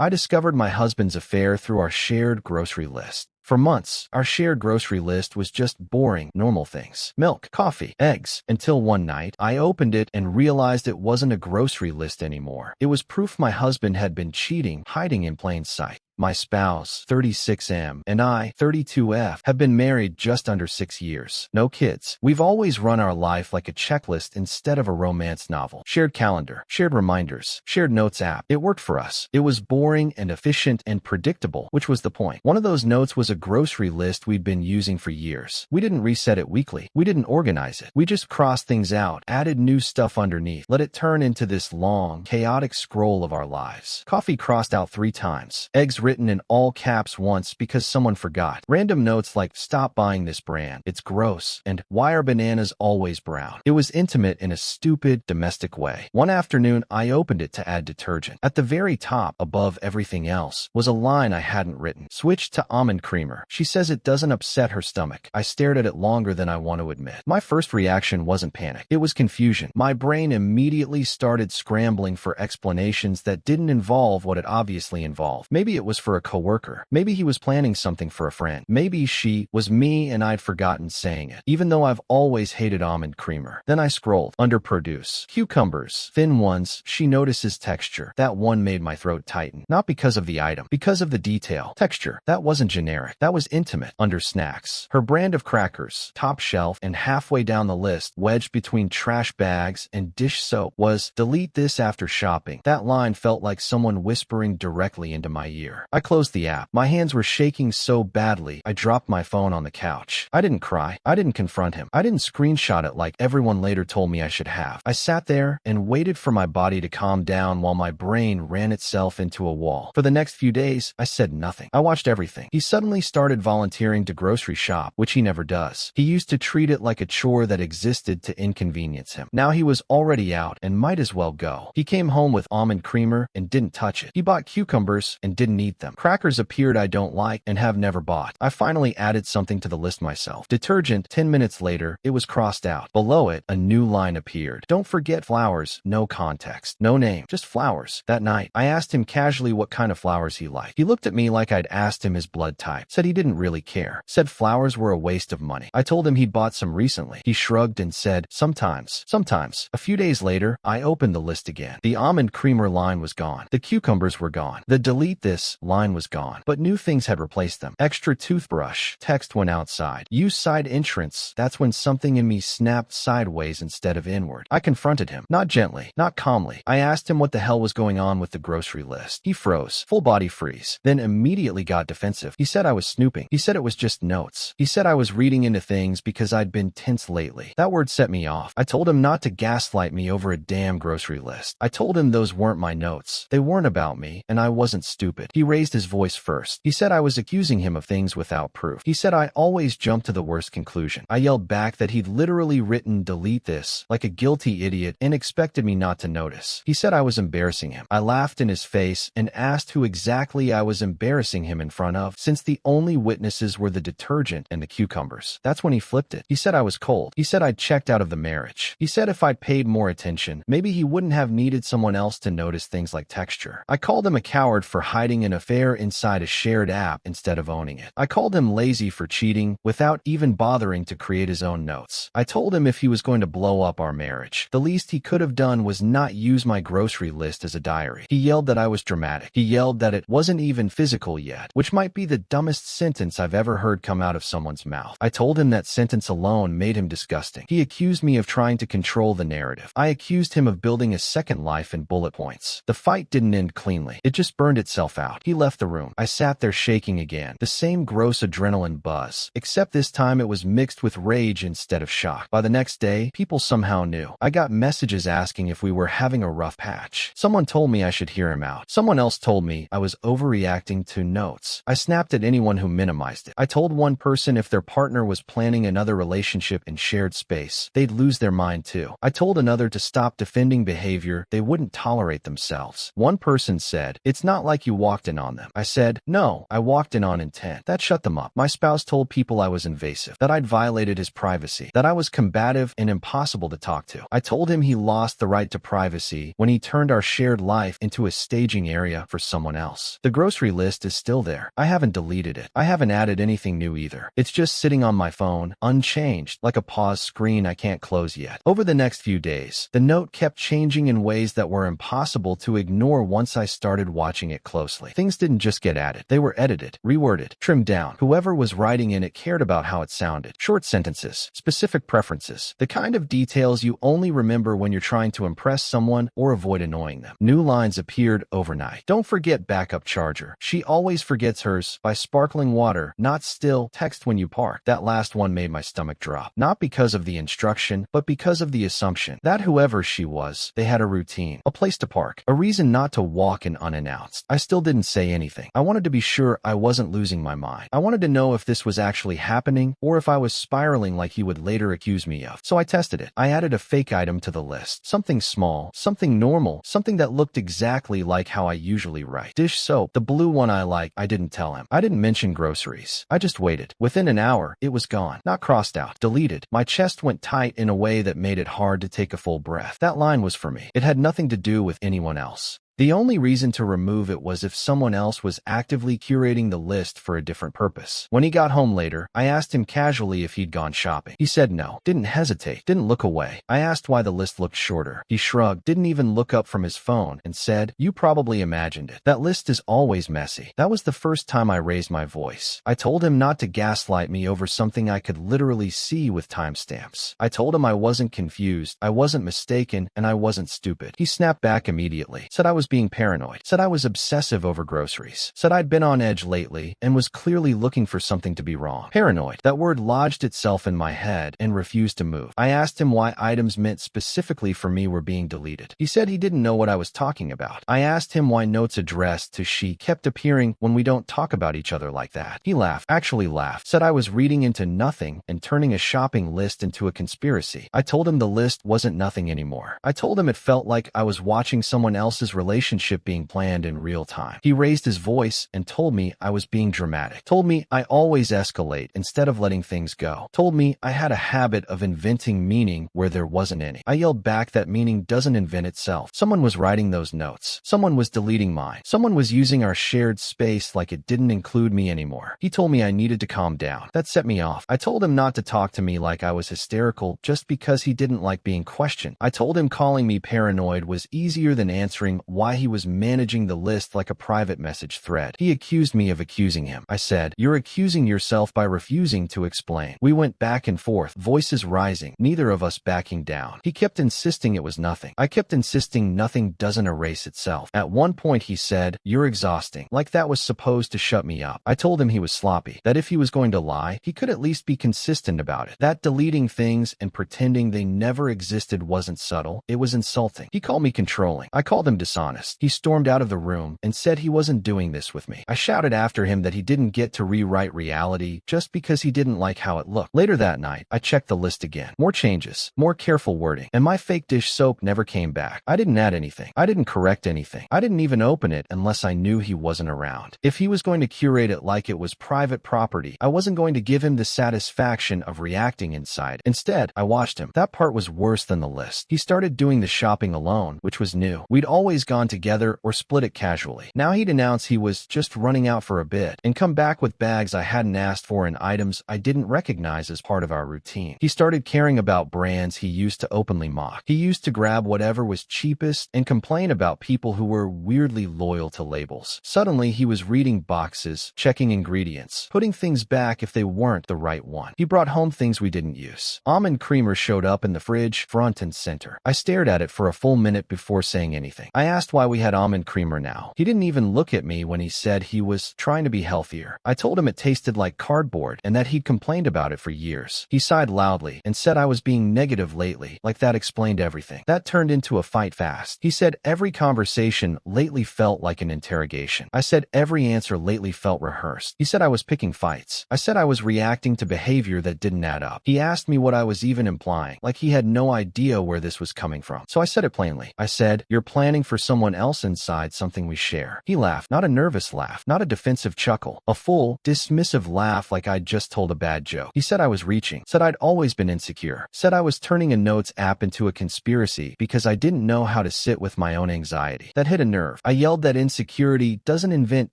I discovered my husband's affair through our shared grocery list. For months, our shared grocery list was just boring, normal things. Milk, coffee, eggs. Until one night, I opened it and realized it wasn't a grocery list anymore. It was proof my husband had been cheating, hiding in plain sight. My spouse, 36M, and I, 32F, have been married just under 6 years. No kids. We've always run our life like a checklist instead of a romance novel. Shared calendar, shared reminders, shared notes app. It worked for us. It was boring and efficient and predictable, which was the point. One of those notes was a grocery list we'd been using for years. We didn't reset it weekly. We didn't organize it. We just crossed things out, added new stuff underneath, let it turn into this long, chaotic scroll of our lives. Coffee crossed out 3 times. Eggs written in all caps once because someone forgot. Random notes like, stop buying this brand, it's gross, and why are bananas always brown? It was intimate in a stupid, domestic way. One afternoon, I opened it to add detergent. At the very top, above everything else, was a line I hadn't written. Switch to almond creamer. She says it doesn't upset her stomach. I stared at it longer than I want to admit. My first reaction wasn't panic. It was confusion. My brain immediately started scrambling for explanations that didn't involve what it obviously involved. Maybe it was for a coworker. Maybe he was planning something for a friend. Maybe she was me and I'd forgotten saying it, even though I've always hated almond creamer. Then I scrolled. Under produce. Cucumbers. Thin ones. She notices texture. That one made my throat tighten. Not because of the item. Because of the detail. Texture. That wasn't generic. That was intimate. Under snacks. Her brand of crackers. Top shelf, and halfway down the list, wedged between trash bags and dish soap, was delete this after shopping. That line felt like someone whispering directly into my ear. I closed the app. My hands were shaking so badly, I dropped my phone on the couch. I didn't cry. I didn't confront him. I didn't screenshot it like everyone later told me I should have. I sat there and waited for my body to calm down while my brain ran itself into a wall. For the next few days, I said nothing. I watched everything. He suddenly started volunteering to grocery shop, which he never does. He used to treat it like a chore that existed to inconvenience him. Now he was already out and might as well go. He came home with almond creamer and didn't touch it. He bought cucumbers and didn't eat them. Crackers appeared I don't like and have never bought. I finally added something to the list myself. Detergent. 10 minutes later, it was crossed out. Below it, a new line appeared. Don't forget flowers. No context. No name. Just flowers. That night, I asked him casually what kind of flowers he liked. He looked at me like I'd asked him his blood type. Said he didn't really care. Said flowers were a waste of money. I told him he'd bought some recently. He shrugged and said, sometimes. Sometimes. A few days later, I opened the list again. The almond creamer line was gone. The cucumbers were gone. The delete this line was gone. But new things had replaced them. Extra toothbrush. Text when outside. Use side entrance. That's when something in me snapped sideways instead of inward. I confronted him. Not gently. Not calmly. I asked him what the hell was going on with the grocery list. He froze. Full body freeze. Then immediately got defensive. He said I was snooping. He said it was just notes. He said I was reading into things because I'd been tense lately. That word set me off. I told him not to gaslight me over a damn grocery list. I told him those weren't my notes. They weren't about me, and I wasn't stupid. He raised his voice first. He said I was accusing him of things without proof. He said I always jumped to the worst conclusion. I yelled back that he'd literally written delete this like a guilty idiot and expected me not to notice. He said I was embarrassing him. I laughed in his face and asked who exactly I was embarrassing him in front of, since the only witnesses were the detergent and the cucumbers. That's when he flipped it. He said I was cold. He said I'd checked out of the marriage. He said if I'd paid more attention, maybe he wouldn't have needed someone else to notice things like texture. I called him a coward for hiding an affair inside a shared app instead of owning it. I called him lazy for cheating without even bothering to create his own notes. I told him if he was going to blow up our marriage, the least he could have done was not use my grocery list as a diary. He yelled that I was dramatic. He yelled that it wasn't even physical yet, which might be the dumbest sentence I've ever heard come out of someone's mouth. I told him that sentence alone made him disgusting. He accused me of trying to control the narrative. I accused him of building a second life in bullet points. The fight didn't end cleanly. It just burned itself out. He left the room. I sat there shaking again. The same gross adrenaline buzz, except this time it was mixed with rage instead of shock. By the next day, people somehow knew. I got messages asking if we were having a rough patch. Someone told me I should hear him out. Someone else told me I was overreacting to notes. I snapped at anyone who minimized it. I told one person if their partner was planning another relationship in shared space, they'd lose their mind too. I told another to stop defending behavior they wouldn't tolerate themselves. One person said, "It's not like you walked in on them. I said, no, I walked in on intent. That shut them up. My spouse told people I was invasive, that I'd violated his privacy, that I was combative and impossible to talk to. I told him he lost the right to privacy when he turned our shared life into a staging area for someone else. The grocery list is still there. I haven't deleted it. I haven't added anything new either. It's just sitting on my phone, unchanged, like a paused screen I can't close yet. Over the next few days, the note kept changing in ways that were impossible to ignore once I started watching it closely. Things didn't just get added. They were edited, reworded, trimmed down. Whoever was writing in it cared about how it sounded. Short sentences, specific preferences, the kind of details you only remember when you're trying to impress someone or avoid annoying them. New lines appeared overnight. Don't forget backup charger. She always forgets hers. By sparkling water, not still. Text when you park. That last one made my stomach drop. Not because of the instruction, but because of the assumption that whoever she was, they had a routine, a place to park, a reason not to walk in unannounced. I still didn't say anything. I wanted to be sure I wasn't losing my mind. I wanted to know if this was actually happening or if I was spiraling like he would later accuse me of. So I tested it. I added a fake item to the list. Something small, something normal, something that looked exactly like how I usually write. Dish soap, the blue one I like. I didn't tell him. I didn't mention groceries. I just waited. Within an hour, it was gone. Not crossed out, deleted. My chest went tight in a way that made it hard to take a full breath. That line was for me. It had nothing to do with anyone else. The only reason to remove it was if someone else was actively curating the list for a different purpose. When he got home later, I asked him casually if he'd gone shopping. He said no, didn't hesitate, didn't look away. I asked why the list looked shorter. He shrugged, didn't even look up from his phone, and said, "You probably imagined it. That list is always messy." That was the first time I raised my voice. I told him not to gaslight me over something I could literally see with timestamps. I told him I wasn't confused, I wasn't mistaken, and I wasn't stupid. He snapped back immediately, said I was being paranoid, said I was obsessive over groceries, said I'd been on edge lately and was clearly looking for something to be wrong. Paranoid. That word lodged itself in my head and refused to move. I asked him why items meant specifically for me were being deleted. He said he didn't know what I was talking about. I asked him why notes addressed to she kept appearing when we don't talk about each other like that. He laughed, actually laughed, said I was reading into nothing and turning a shopping list into a conspiracy. I told him the list wasn't nothing anymore. I told him it felt like I was watching someone else's relationship being planned in real time. He raised his voice and told me I was being dramatic. Told me I always escalate instead of letting things go. Told me I had a habit of inventing meaning where there wasn't any. I yelled back that meaning doesn't invent itself. Someone was writing those notes. Someone was deleting mine. Someone was using our shared space like it didn't include me anymore. He told me I needed to calm down. That set me off. I told him not to talk to me like I was hysterical just because he didn't like being questioned. I told him calling me paranoid was easier than answering why he was managing the list like a private message thread. He accused me of accusing him. I said, "You're accusing yourself by refusing to explain." We went back and forth, voices rising, neither of us backing down. He kept insisting it was nothing. I kept insisting nothing doesn't erase itself. At one point he said, "You're exhausting," like that was supposed to shut me up. I told him he was sloppy, that if he was going to lie, he could at least be consistent about it. That deleting things and pretending they never existed wasn't subtle, it was insulting. He called me controlling. I called him dishonest. He stormed out of the room and said he wasn't doing this with me. I shouted after him that he didn't get to rewrite reality just because he didn't like how it looked. Later that night, I checked the list again. More changes, more careful wording, and my fake dish soap never came back. I didn't add anything. I didn't correct anything. I didn't even open it unless I knew he wasn't around. If he was going to curate it like it was private property, I wasn't going to give him the satisfaction of reacting inside. Instead, I watched him. That part was worse than the list. He started doing the shopping alone, which was new. We'd always gone together or split it casually. Now he'd announce he was just running out for a bit and come back with bags I hadn't asked for and items I didn't recognize as part of our routine. He started caring about brands he used to openly mock. He used to grab whatever was cheapest and complain about people who were weirdly loyal to labels. Suddenly he was reading boxes, checking ingredients, putting things back if they weren't the right one. He brought home things we didn't use. Almond creamer showed up in the fridge, front and center. I stared at it for a full minute before saying anything. I asked why we had almond creamer now. He didn't even look at me when he said he was trying to be healthier. I told him it tasted like cardboard and that he'd complained about it for years. He sighed loudly and said I was being negative lately, like that explained everything. That turned into a fight fast. He said every conversation lately felt like an interrogation. I said every answer lately felt rehearsed. He said I was picking fights. I said I was reacting to behavior that didn't add up. He asked me what I was even implying, like he had no idea where this was coming from. So I said it plainly. I said, "You're planning for someone someone else inside something we share. He laughed, not a nervous laugh, not a defensive chuckle, a full, dismissive laugh like I'd just told a bad joke. He said I was reaching, said I'd always been insecure, said I was turning a notes app into a conspiracy because I didn't know how to sit with my own anxiety. That hit a nerve. I yelled that insecurity doesn't invent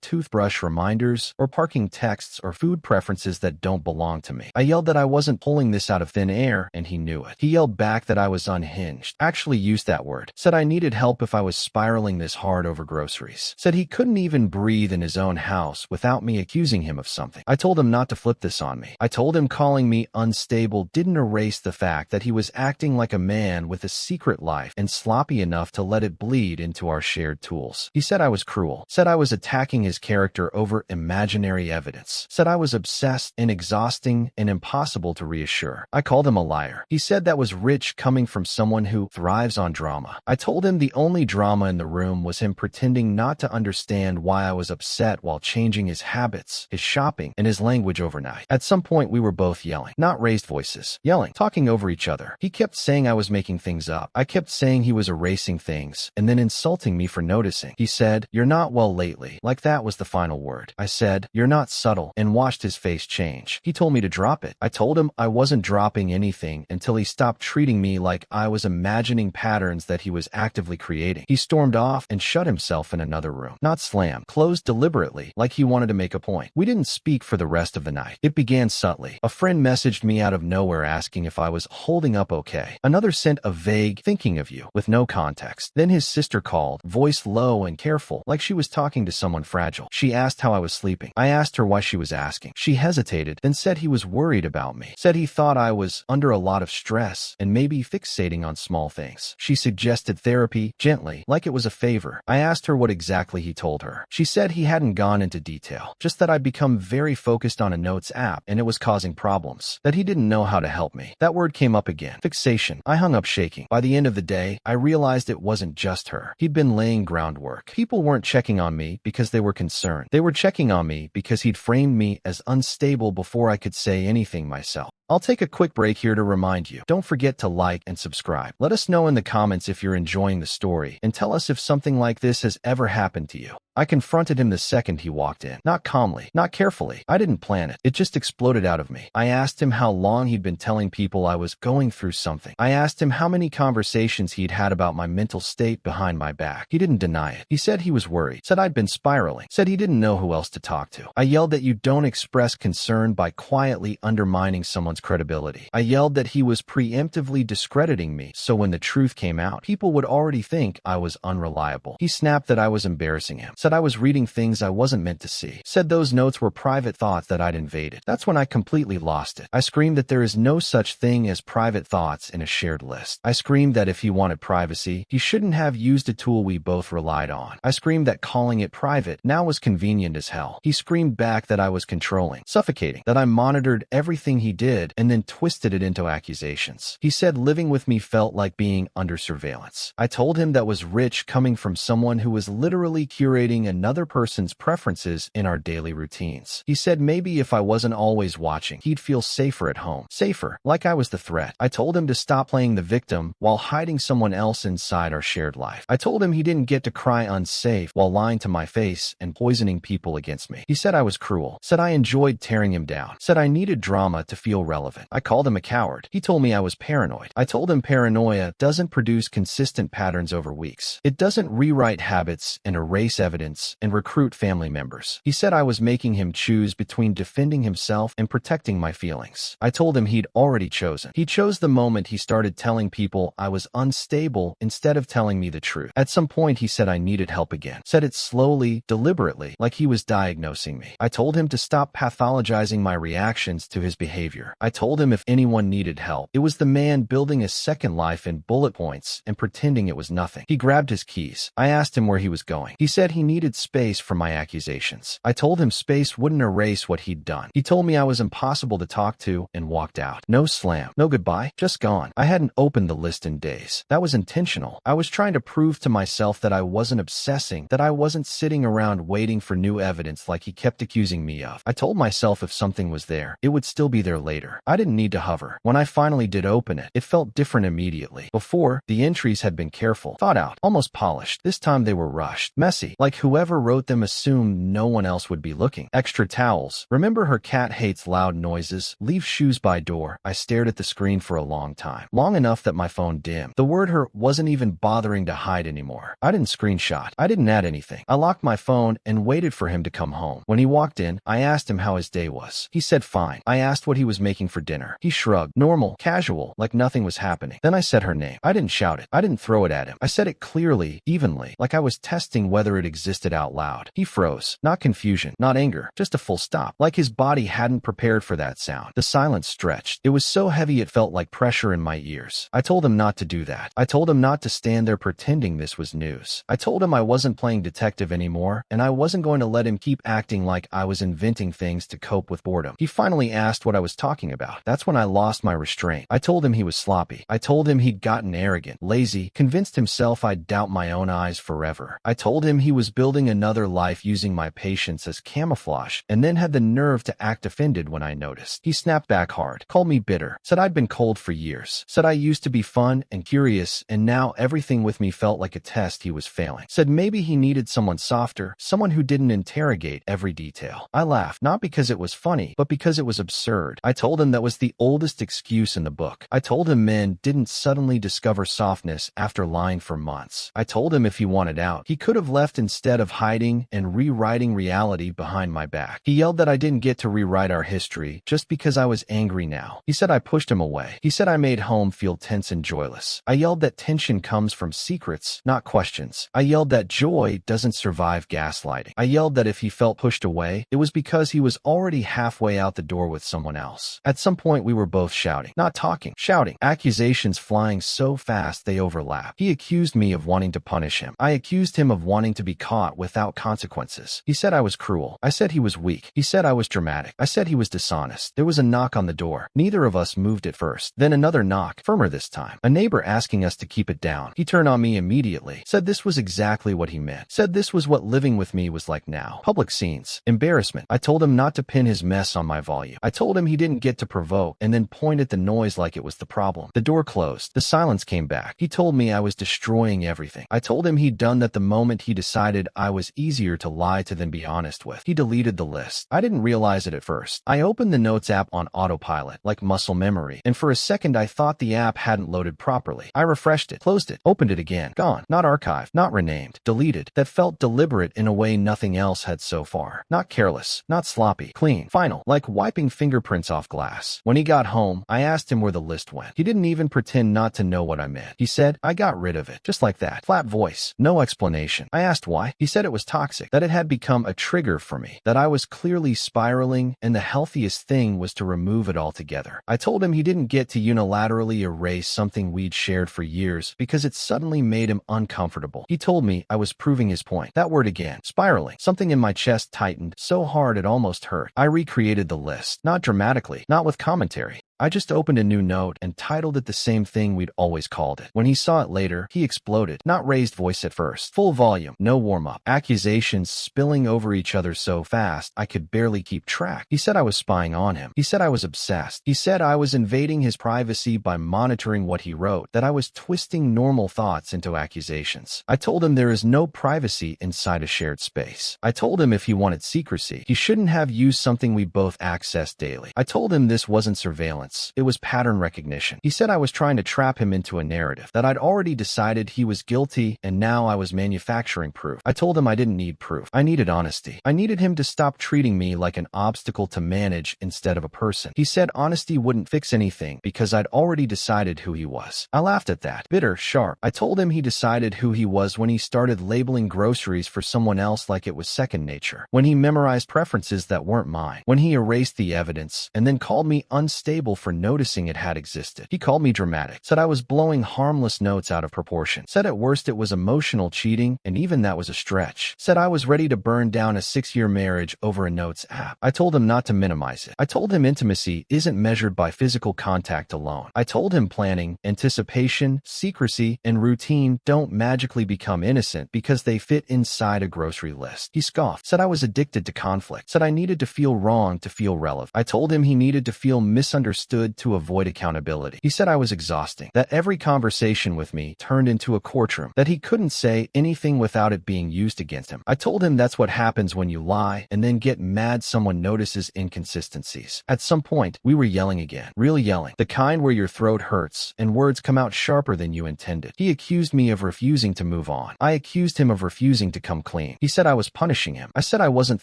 toothbrush reminders or parking texts or food preferences that don't belong to me. I yelled that I wasn't pulling this out of thin air, and he knew it. He yelled back that I was unhinged, actually used that word, said I needed help if I was spiraling this hard over groceries, said he couldn't even breathe in his own house without me accusing him of something. I told him not to flip this on me. I told him calling me unstable didn't erase the fact that he was acting like a man with a secret life and sloppy enough to let it bleed into our shared tools. He said I was cruel, said I was attacking his character over imaginary evidence, said I was obsessed and exhausting and impossible to reassure. I called him a liar. He said that was rich coming from someone who thrives on drama. I told him the only drama in the room was him pretending not to understand why I was upset while changing his habits, his shopping, and his language overnight. At some point, we were both yelling, not raised voices, yelling, talking over each other. He kept saying I was making things up. I kept saying he was erasing things and then insulting me for noticing. He said, "You're not well lately," like that was the final word. I said, "You're not subtle," and watched his face change. He told me to drop it. I told him I wasn't dropping anything until he stopped treating me like I was imagining patterns that he was actively creating. He stormed off and shut himself in another room. Not slammed, closed deliberately, like he wanted to make a point. We didn't speak for the rest of the night. It began subtly. A friend messaged me out of nowhere asking if I was holding up okay. Another sent a vague "thinking of you" with no context. Then his sister called, voice low and careful, like she was talking to someone fragile. She asked how I was sleeping. I asked her why she was asking. She hesitated, then said he was worried about me. Said he thought I was under a lot of stress and maybe fixating on small things. She suggested therapy, gently, like it was a favor. I asked her what exactly he told her. She said he hadn't gone into detail, just that I'd become very focused on a notes app and it was causing problems, that he didn't know how to help me. That word came up again. Fixation. I hung up shaking. By the end of the day, I realized it wasn't just her. He'd been laying groundwork. People weren't checking on me because they were concerned. They were checking on me because he'd framed me as unstable before I could say anything myself. I'll take a quick break here to remind you, don't forget to like and subscribe. Let us know in the comments if you're enjoying the story, and tell us if something like this has ever happened to you. I confronted him the second he walked in. Not calmly, not carefully. I didn't plan it. It just exploded out of me. I asked him how long he'd been telling people I was going through something. I asked him how many conversations he'd had about my mental state behind my back. He didn't deny it. He said he was worried, said I'd been spiraling, said he didn't know who else to talk to. I yelled that you don't express concern by quietly undermining someone's credibility. I yelled that he was preemptively discrediting me, so when the truth came out, people would already think I was unreliable. He snapped that I was embarrassing him, said I was reading things I wasn't meant to see, said those notes were private thoughts that I'd invaded. That's when I completely lost it. I screamed that there is no such thing as private thoughts in a shared list. I screamed that if he wanted privacy, he shouldn't have used a tool we both relied on. I screamed that calling it private now was convenient as hell. He screamed back that I was controlling, suffocating, that I monitored everything he did and then twisted it into accusations. He said living with me felt like being under surveillance. I told him that was rich coming from someone who was literally curating another person's preferences in our daily routines. He said maybe if I wasn't always watching, he'd feel safer at home. Safer, like I was the threat. I told him to stop playing the victim while hiding someone else inside our shared life. I told him he didn't get to cry unsafe while lying to my face and poisoning people against me. He said I was cruel, said I enjoyed tearing him down, said I needed drama to feel relevant. I called him a coward. He told me I was paranoid. I told him paranoia doesn't produce consistent patterns over weeks. It doesn't rewrite habits and erase evidence and recruit family members. He said I was making him choose between defending himself and protecting my feelings. I told him he'd already chosen. He chose the moment he started telling people I was unstable instead of telling me the truth. At some point, he said I needed help again. Said it slowly, deliberately, like he was diagnosing me. I told him to stop pathologizing my reactions to his behavior. I told him if anyone needed help, it was the man building a second life in bullet points and pretending it was nothing. He grabbed his keys. I asked him where he was going. He said he needed space from my accusations. I told him space wouldn't erase what he'd done. He told me I was impossible to talk to and walked out. No slam, no goodbye, just gone. I hadn't opened the list in days. That was intentional. I was trying to prove to myself that I wasn't obsessing, that I wasn't sitting around waiting for new evidence like he kept accusing me of. I told myself if something was there, it would still be there later. I didn't need to hover. When I finally did open it, it felt different immediately. Before, the entries had been careful, thought out, almost polished. This time they were rushed, messy, like whoever wrote them assumed no one else would be looking. Extra towels. Remember her cat hates loud noises. Leave shoes by door. I stared at the screen for a long time. Long enough that my phone dimmed. The word her wasn't even bothering to hide anymore. I didn't screenshot. I didn't add anything. I locked my phone and waited for him to come home. When he walked in, I asked him how his day was. He said fine. I asked what he was making for dinner. He shrugged. Normal, casual, like nothing was happening. Then I said her name. I didn't shout it. I didn't throw it at him. I said it clearly, evenly, like I was testing whether it existed out loud. He froze. Not confusion, not anger, just a full stop. Like his body hadn't prepared for that sound. The silence stretched. It was so heavy it felt like pressure in my ears. I told him not to do that. I told him not to stand there pretending this was news. I told him I wasn't playing detective anymore, and I wasn't going to let him keep acting like I was inventing things to cope with boredom. He finally asked what I was talking about. That's when I lost my restraint. I told him he was sloppy. I told him he'd gotten arrogant, lazy, convinced himself I'd doubt my own eyes forever. I told him he was building another life using my patience as camouflage, and then had the nerve to act offended when I noticed. He snapped back hard, called me bitter, said I'd been cold for years, said I used to be fun and curious, and now everything with me felt like a test he was failing. Said maybe he needed someone softer, someone who didn't interrogate every detail. I laughed, not because it was funny, but because it was absurd. I told him that was the oldest excuse in the book. I told him men didn't suddenly discover softness after lying for months. I told him if he wanted out, he could have left instead of hiding and rewriting reality behind my back. He yelled that I didn't get to rewrite our history just because I was angry now. He said I pushed him away. He said I made home feel tense and joyless. I yelled that tension comes from secrets, not questions. I yelled that joy doesn't survive gaslighting. I yelled that if he felt pushed away, it was because he was already halfway out the door with someone else. At some point we were both shouting, not talking, shouting, accusations flying so fast they overlapped. He accused me of wanting to punish him. I accused him of wanting to be caught without consequences. He said I was cruel. I said he was weak. He said I was dramatic. I said he was dishonest. There was a knock on the door. Neither of us moved at first. Then another knock, firmer this time. A neighbor asking us to keep it down. He turned on me immediately. Said this was exactly what he meant. Said this was what living with me was like now. Public scenes. Embarrassment. I told him not to pin his mess on my volume. I told him he didn't get to provoke and then point at the noise like it was the problem. The door closed. The silence came back. He told me I was destroying everything. I told him he'd done that the moment he decided I was easier to lie to than be honest with. He deleted the list. I didn't realize it at first. I opened the Notes app on autopilot, like muscle memory, and for a second I thought the app hadn't loaded properly. I refreshed it, closed it, opened it again. Gone. Not archived, not renamed, deleted. That felt deliberate in a way nothing else had so far. Not careless, not sloppy, clean, final, like wiping fingerprints off glass. When he got home, I asked him where the list went. He didn't even pretend not to know what I meant. He said, I got rid of it. Just like that. Flat voice. No explanation. I asked why. He said it was toxic, that it had become a trigger for me, that I was clearly spiraling, and the healthiest thing was to remove it altogether. I told him he didn't get to unilaterally erase something we'd shared for years because it suddenly made him uncomfortable. He told me I was proving his point. That word again. Spiraling. Something in my chest tightened so hard it almost hurt. I recreated the list. Not dramatically, not with commentary. I just opened a new note and titled it the same thing we'd always called it. When he saw it later, he exploded. Not raised voice at first. Full volume. No warm-up. Accusations spilling over each other so fast, I could barely keep track. He said I was spying on him. He said I was obsessed. He said I was invading his privacy by monitoring what he wrote, that I was twisting normal thoughts into accusations. I told him there is no privacy inside a shared space. I told him if he wanted secrecy, he shouldn't have used something we both access daily. I told him this wasn't surveillance. It was pattern recognition. He said I was trying to trap him into a narrative, that I'd already decided he was guilty and now I was manufacturing proof. I told him I didn't need proof. I needed honesty. I needed him to stop treating me like an obstacle to manage instead of a person. He said honesty wouldn't fix anything because I'd already decided who he was. I laughed at that. Bitter, sharp. I told him he decided who he was when he started labeling groceries for someone else like it was second nature, when he memorized preferences that weren't mine, when he erased the evidence and then called me unstable for noticing it had existed. He called me dramatic, said I was blowing harmless notes out of proportion, said at worst it was emotional cheating, and even that was a stretch, said I was ready to burn down a 6-year marriage over a notes app. I told him not to minimize it. I told him intimacy isn't measured by physical contact alone. I told him planning, anticipation, secrecy, and routine don't magically become innocent because they fit inside a grocery list. He scoffed, said I was addicted to conflict, said I needed to feel wrong to feel relevant. I told him he needed to feel misunderstood to avoid accountability. He said I was exhausting, that every conversation with me turned into a courtroom, that he couldn't say anything without it being used against him. I told him that's what happens when you lie and then get mad someone notices inconsistencies. At some point, we were yelling again, real yelling, the kind where your throat hurts and words come out sharper than you intended. He accused me of refusing to move on. I accused him of refusing to come clean. He said I was punishing him. I said I wasn't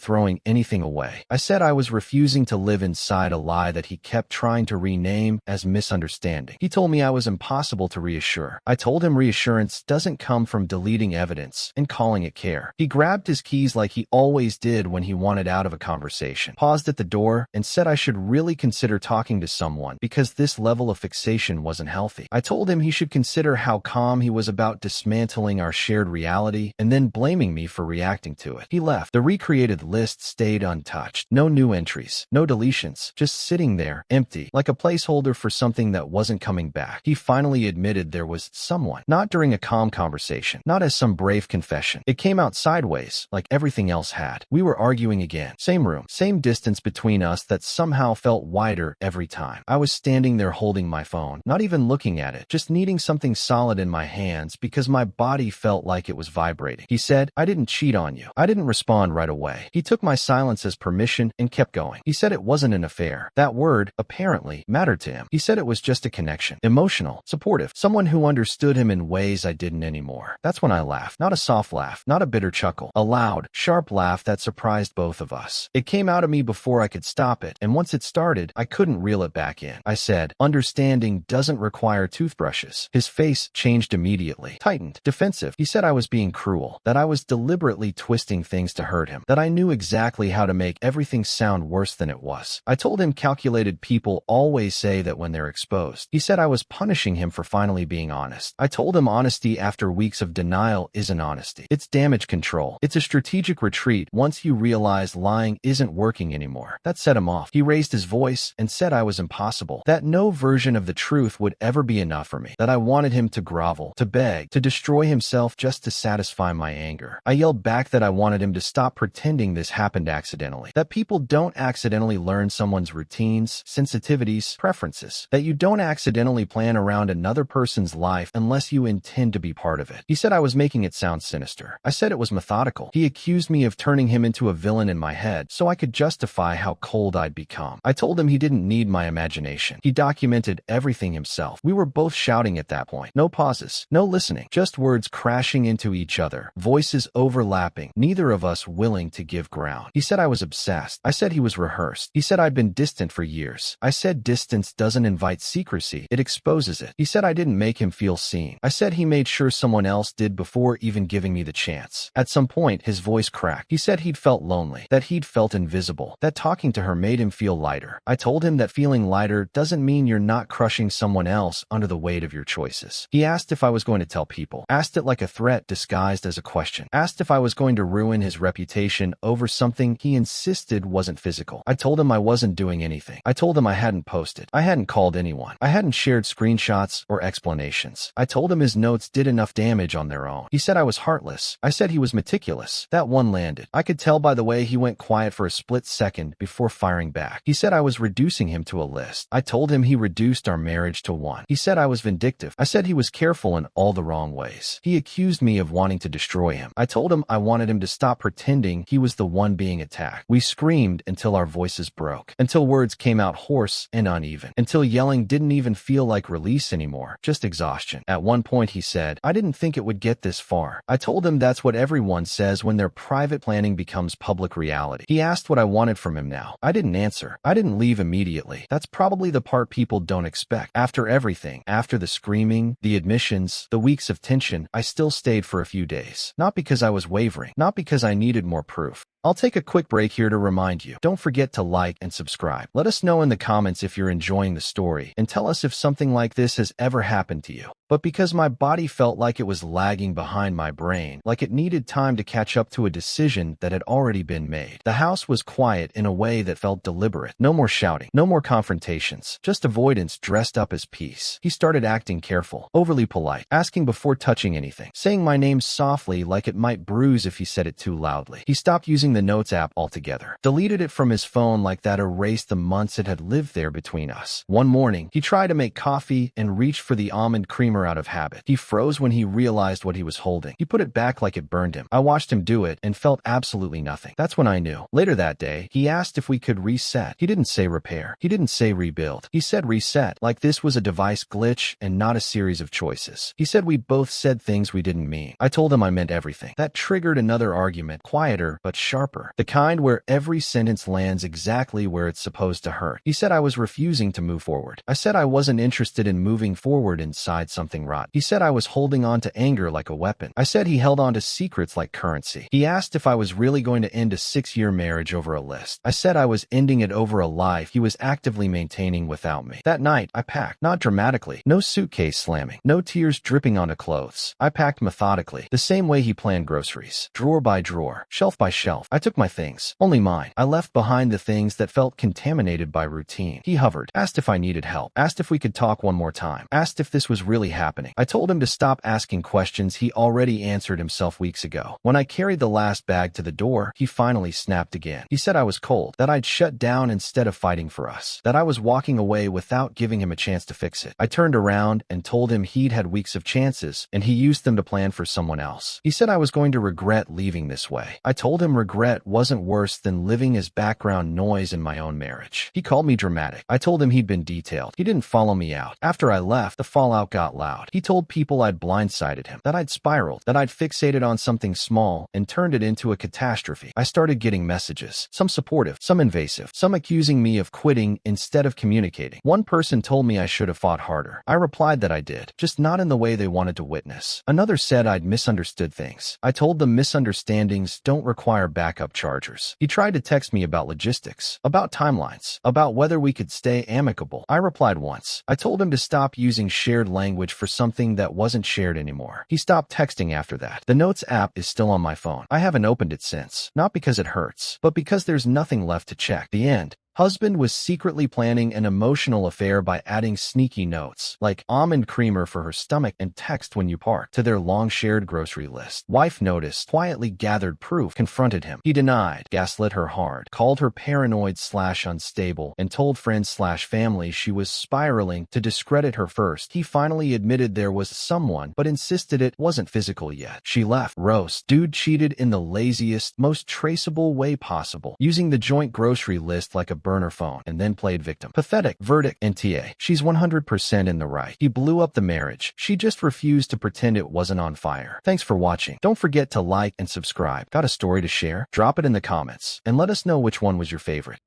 throwing anything away. I said I was refusing to live inside a lie that he kept trying to rename as misunderstanding. He told me I was impossible to reassure. I told him reassurance doesn't come from deleting evidence and calling it care. He grabbed his keys like he always did when he wanted out of a conversation, paused at the door, and said I should really consider talking to someone because this level of fixation wasn't healthy. I told him he should consider how calm he was about dismantling our shared reality and then blaming me for reacting to it. He left. The recreated list stayed untouched. No new entries, no deletions, just sitting there, empty, like a placeholder for something that wasn't coming back. He finally admitted there was someone, not during a calm conversation, not as some brave confession. It came out sideways, like everything else had. We were arguing again. Same room, same distance between us that somehow felt wider every time. I was standing there holding my phone, not even looking at it, just needing something solid in my hands because my body felt like it was vibrating. He said, I didn't cheat on you. I didn't respond right away. He took my silence as permission and kept going. He said it wasn't an affair. That word, apparently, mattered to him. He said it was just a connection. Emotional, supportive, someone who understood him in ways I didn't anymore. That's when I laughed. Not a soft laugh, not a bitter chuckle. A loud, sharp laugh that surprised both of us. It came out of me before I could stop it, and once it started, I couldn't reel it back in. I said, understanding doesn't require toothbrushes. His face changed immediately, tightened, defensive. He said I was being cruel, that I was deliberately twisting things to hurt him, that I knew exactly how to make everything sound worse than it was. I told him calculated people always say that when they're exposed. He said I was punishing him for finally being honest. I told him honesty after weeks of denial isn't honesty. It's damage control. It's a strategic retreat once you realize lying isn't working anymore. That set him off. He raised his voice and said I was impossible, that no version of the truth would ever be enough for me, that I wanted him to grovel, to beg, to destroy himself just to satisfy my anger. I yelled back that I wanted him to stop pretending this happened accidentally, that people don't accidentally learn someone's routines, sensitivities, preferences, that you don't accidentally plan around another person's life unless you intend to be part of it. He said I was making it sound sinister. I said it was methodical. He accused me of turning him into a villain in my head so I could justify how cold I'd become. I told him he didn't need my imagination. He documented everything himself. We were both shouting at that point. No pauses, no listening, just words crashing into each other, voices overlapping, neither of us willing to give ground. He said I was obsessed. I said he was rehearsed. He said I'd been distant for years. I said distance doesn't invite secrecy, it exposes it. He said I didn't make him feel seen. I said he made sure someone else did before even giving me the chance. At some point, his voice cracked. He said he'd felt lonely, that he'd felt invisible, that talking to her made him feel lighter. I told him that feeling lighter doesn't mean you're not crushing someone else under the weight of your choices. He asked if I was going to tell people, asked it like a threat disguised as a question, asked if I was going to ruin his reputation over something he insisted wasn't physical. I told him I wasn't doing anything. I told him I hadn't posted. I hadn't called anyone. I hadn't shared screenshots or explanations. I told him his notes did enough damage on their own. He said I was heartless. I said he was meticulous. That one landed. I could tell by the way he went quiet for a split second before firing back. He said I was reducing him to a list. I told him he reduced our marriage to one. He said I was vindictive. I said he was careful in all the wrong ways. He accused me of wanting to destroy him. I told him I wanted him to stop pretending he was the one being attacked. We screamed until our voices broke, until words came out hoarse and uneven, until yelling didn't even feel like release anymore, just exhaustion. At one point he said, I didn't think it would get this far. I told him that's what everyone says when their private planning becomes public reality. He asked what I wanted from him now. I didn't answer. I didn't leave immediately. That's probably the part people don't expect. After everything, after the screaming, the admissions, the weeks of tension, I still stayed for a few days. Not because I was wavering, not because I needed more proof, I'll take a quick break here to remind you. Don't forget to like and subscribe. Let us know in the comments if you're enjoying the story, and tell us if something like this has ever happened to you. But because my body felt like it was lagging behind my brain, like it needed time to catch up to a decision that had already been made. The house was quiet in a way that felt deliberate. No more shouting, no more confrontations, just avoidance dressed up as peace. He started acting careful, overly polite, asking before touching anything, saying my name softly like it might bruise if he said it too loudly. He stopped using the Notes app altogether, deleted it from his phone like that erased the months it had lived there between us. One morning, he tried to make coffee and reached for the almond creamer out of habit. He froze when he realized what he was holding. He put it back like it burned him. I watched him do it and felt absolutely nothing. That's when I knew. Later that day, he asked if we could reset. He didn't say repair. He didn't say rebuild. He said reset, like this was a device glitch and not a series of choices. He said we both said things we didn't mean. I told him I meant everything. That triggered another argument, quieter but sharper. The kind where every sentence lands exactly where it's supposed to hurt. He said I was refusing to move forward. I said I wasn't interested in moving forward inside something rot. He said I was holding on to anger like a weapon. I said he held on to secrets like currency. He asked if I was really going to end a 6-year marriage over a list. I said I was ending it over a life he was actively maintaining without me. That night, I packed. Not dramatically. No suitcase slamming. No tears dripping onto clothes. I packed methodically, the same way he planned groceries. Drawer by drawer. Shelf by shelf. I took my things. Only mine. I left behind the things that felt contaminated by routine. He hovered. Asked if I needed help. Asked if we could talk one more time. Asked if this was really happening. I told him to stop asking questions he already answered himself weeks ago. When I carried the last bag to the door, he finally snapped again. He said I was cold, that I'd shut down instead of fighting for us, that I was walking away without giving him a chance to fix it. I turned around and told him he'd had weeks of chances, and he used them to plan for someone else. He said I was going to regret leaving this way. I told him regret wasn't worse than living as background noise in my own marriage. He called me dramatic. I told him he'd been detailed. He didn't follow me out. After I left, the fallout got loud. He told people I'd blindsided him, that I'd spiraled, that I'd fixated on something small and turned it into a catastrophe. I started getting messages, some supportive, some invasive, some accusing me of quitting instead of communicating. One person told me I should have fought harder. I replied that I did, just not in the way they wanted to witness. Another said I'd misunderstood things. I told them misunderstandings don't require backup chargers. He tried to text me about logistics, about timelines, about whether we could stay amicable. I replied once. I told him to stop using shared language for something that wasn't shared anymore. He stopped texting after that. The Notes app is still on my phone. I haven't opened it since. Not because it hurts, but because there's nothing left to check. The end. Husband was secretly planning an emotional affair by adding sneaky notes, like almond creamer for her stomach and text when you park, to their long shared grocery list. Wife noticed, quietly gathered proof, confronted him. He denied, gaslit her hard, called her paranoid/unstable, and told friends/family she was spiraling to discredit her first. He finally admitted there was someone, but insisted it wasn't physical yet. She left. Roast. Dude cheated in the laziest, most traceable way possible, using the joint grocery list like a burner phone, and then played victim. Pathetic. Verdict. NTA. She's 100% in the right. He blew up the marriage. She just refused to pretend it wasn't on fire. Thanks for watching. Don't forget to like and subscribe. Got a story to share? Drop it in the comments, and let us know which one was your favorite.